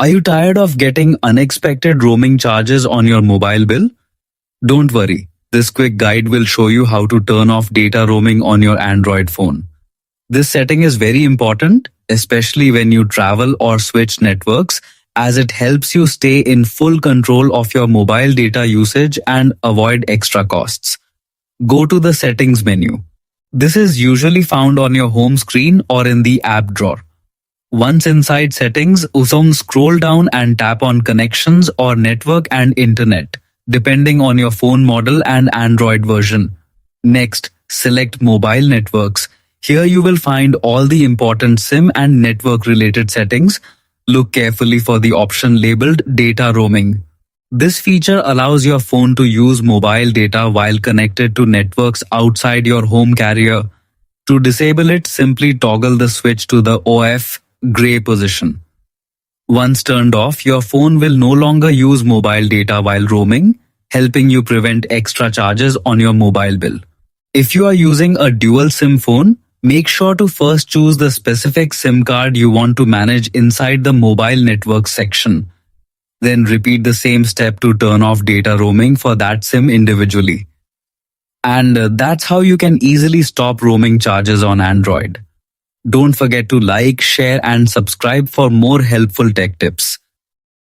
Are you tired of getting unexpected roaming charges on your mobile bill? Don't worry, this quick guide will show you how to turn off data roaming on your Android phone. This setting is very important, especially when you travel or switch networks, as it helps you stay in full control of your mobile data usage and avoid extra costs. Go to the Settings menu. This is usually found on your home screen or in the app drawer. Once inside Settings, scroll down and tap on Connections or Network and Internet, depending on your phone model and Android version. Next, select Mobile Networks. Here you will find all the important SIM and network-related settings. Look carefully for the option labeled Data Roaming. This feature allows your phone to use mobile data while connected to networks outside your home carrier. To disable it, simply toggle the switch to the OF gray position. Once turned off, your phone will no longer use mobile data while roaming, helping you prevent extra charges on your mobile bill. If you are using a dual SIM phone, make sure to first choose the specific SIM card you want to manage inside the mobile network section. Then repeat the same step to turn off data roaming for that SIM individually. And that's how you can easily stop roaming charges on Android. Don't forget to like, share and subscribe for more helpful tech tips.